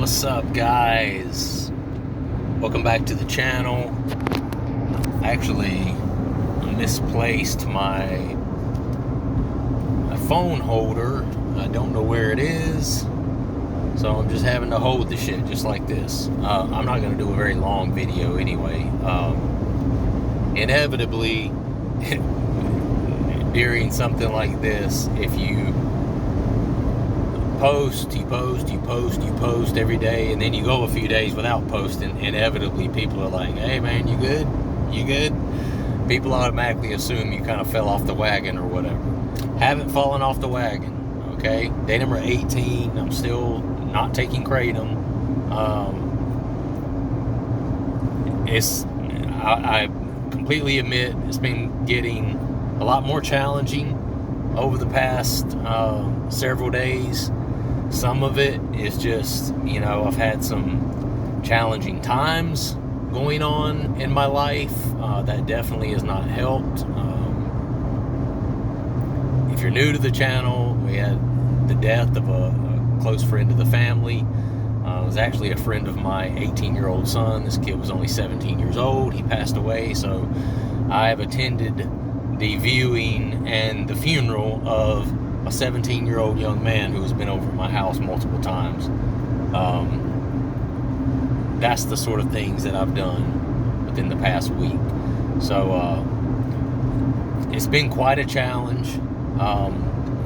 What's up, guys? Welcome back to the channel. Actually misplaced my phone holder. I don't know where it is, so I'm just having to hold the shit just like this. I'm not going to do a very long video anyway. Inevitably, during something like this, if you post every day, and then you go a few days without posting, inevitably people are like, hey man, you good? People automatically assume you kind of fell off the wagon or whatever. Haven't fallen off the wagon, okay? Day number 18, I'm still not taking Kratom. I completely admit it's been getting a lot more challenging over the past several days. Some of it is just, I've had some challenging times going on in my life. That definitely has not helped. If you're new to the channel, we had the death of a close friend of the family. It was actually a friend of my 18-year-old son. This kid was only 17 years old. He passed away, so I have attended the viewing and the funeral of a 17-year-old young man who has been over at my house multiple times. That's the sort of things that I've done within the past week. So it's been quite a challenge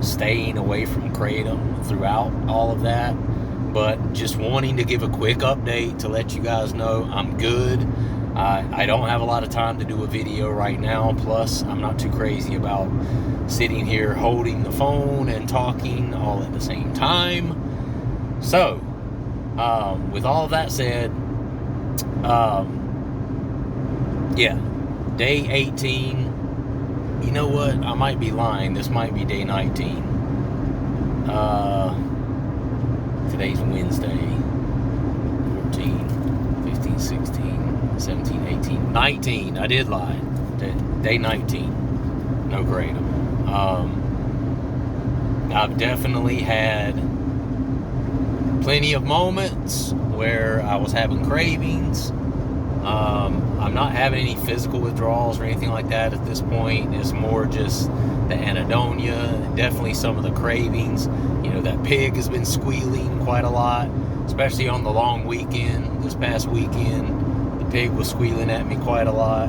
staying away from Kratom throughout all of that, but just wanting to give a quick update to let you guys know I'm good. I don't have a lot of time to do a video right now, plus I'm not too crazy about sitting here holding the phone and talking all at the same time. So with all of that said, yeah, day 18. You know what? I might be lying. This might be day 19. Today's Wednesday. 14, 15, 16, 17, 18, 19. I did lie. Day 19. No Kratom. I've definitely had plenty of moments where I was having cravings. I'm not having any physical withdrawals or anything like that at this point. It's more just the anhedonia, definitely some of the cravings. That pig has been squealing quite a lot, especially on the long weekend. This past weekend, the pig was squealing at me quite a lot.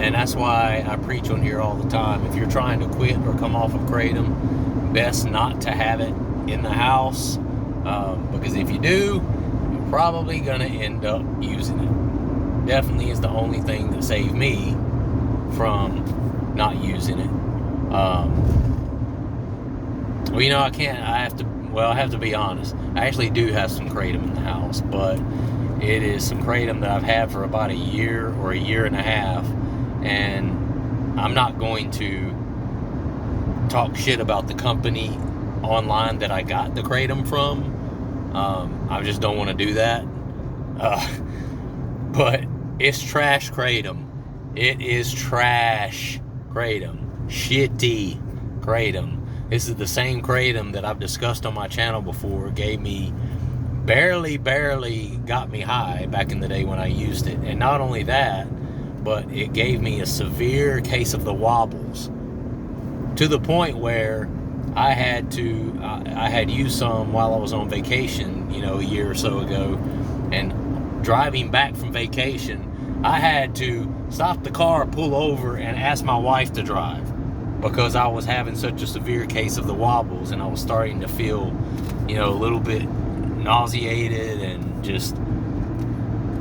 And that's why I preach on here all the time. If you're trying to quit or come off of Kratom, best not to have it in the house, because if you do, you're probably going to end up using it. Definitely is the only thing that saved me from not using it. I have to be honest. I actually do have some Kratom in the house, but it is some Kratom that I've had for about a year or a year and a half, and I'm not going to talk shit about the company online that I got the Kratom from. I just don't want to do that. But it's trash Kratom. It is trash Kratom. Shitty Kratom. This is the same Kratom that I've discussed on my channel before. Gave me barely got me high back in the day when I used it. And not only that, but it gave me a severe case of the wobbles, to the point where I had used some while I was on vacation, a year or so ago, and driving back from vacation, I had to stop the car, pull over, and ask my wife to drive, because I was having such a severe case of the wobbles, and I was starting to feel, a little bit nauseated and just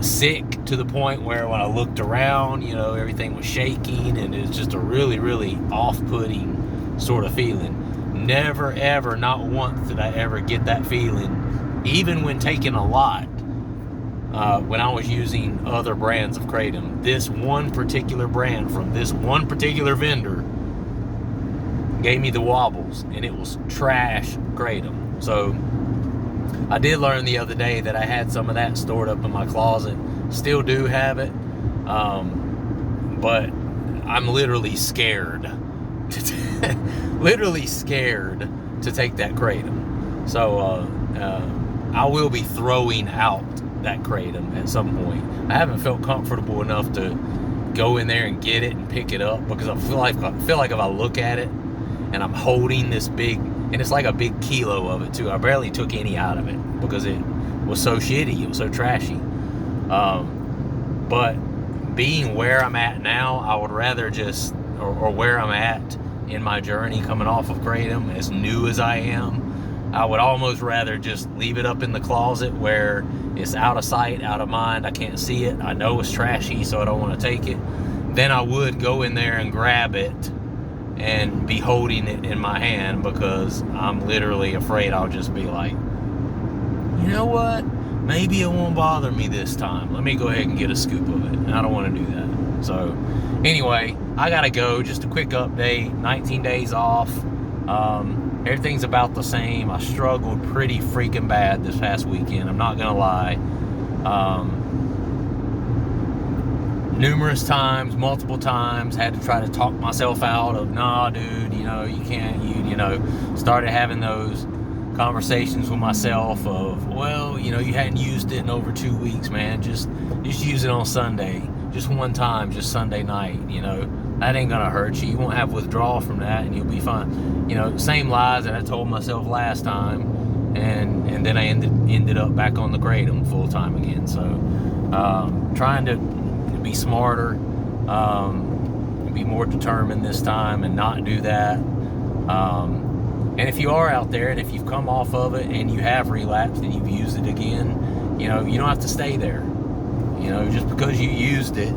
sick, to the point where when I looked around, everything was shaking, and it was just a really, really off-putting sort of feeling. Never, ever, not once did I ever get that feeling, even when taking a lot, when I was using other brands of Kratom. This one particular brand from this one particular vendor gave me the wobbles, and it was trash Kratom. So I did learn the other day that I had some of that stored up in my closet. Still do have it, but I'm literally scared literally scared to take that Kratom. So I will be throwing out that Kratom at some point. I haven't felt comfortable enough to go in there and get it and pick it up, because I feel like if I look at it and I'm holding this big, and it's like a big kilo of it too. I barely took any out of it because it was so shitty. It was so trashy. But being where I'm at now, I would rather just, or where I'm at in my journey coming off of Kratom, as new as I am, I would almost rather just leave it up in the closet where it's out of sight, out of mind. I can't see it. I know it's trashy, so I don't want to take it. Then I would go in there and grab it and be holding it in my hand, because I'm literally afraid I'll just be like, you know what? Maybe it won't bother me this time. Let me go ahead and get a scoop of it. And I don't want to do that. So anyway, I got to go. Just a quick update. 19 days off. Everything's about the same. I struggled pretty freaking bad this past weekend. I'm not going to lie. Numerous times, multiple times, had to try to talk myself out of, nah, dude, you know, you can't, you know, started having those conversations with myself of, well, you know, you hadn't used it in over 2 weeks, man. Just use it on Sunday. Just one time, just Sunday night, you know. That ain't gonna hurt you. You won't have withdrawal from that, and you'll be fine. You know, same lies that I told myself last time, and then I ended up back on the Kratom full time again. So, trying to be smarter, be more determined this time, and not do that. And if you are out there, and if you've come off of it and you have relapsed and you've used it again, you know, you don't have to stay there. You know, just because you used it,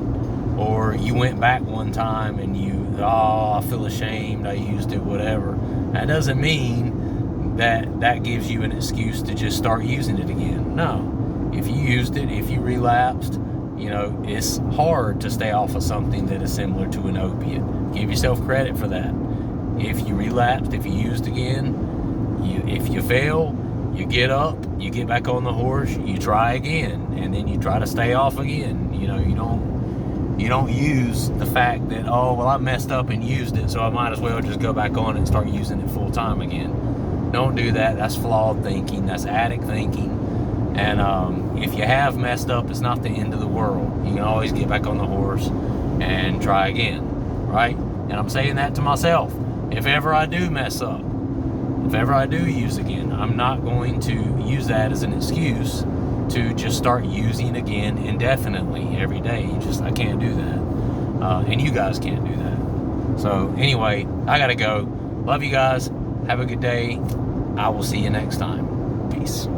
or you went back one time and I feel ashamed, I used it, whatever. That doesn't mean that gives you an excuse to just start using it again. No. If you used it, if you relapsed, you know, it's hard to stay off of something that is similar to an opiate. Give yourself credit for that. If you relapsed, if you used again, if you fail, you get up, you get back on the horse, you try again, and then you try to stay off again. You know, you don't use the fact that, oh, well, I messed up and used it, so I might as well just go back on and start using it full time again. Don't do that. That's flawed thinking. That's addict thinking. And if you have messed up, it's not the end of the world. You can always get back on the horse and try again, right? And I'm saying that to myself. If ever I do mess up, if ever I do use again, I'm not going to use that as an excuse to just start using again indefinitely every day. I can't do that. And you guys can't do that. So anyway, I gotta go. Love you guys. Have a good day. I will see you next time. Peace.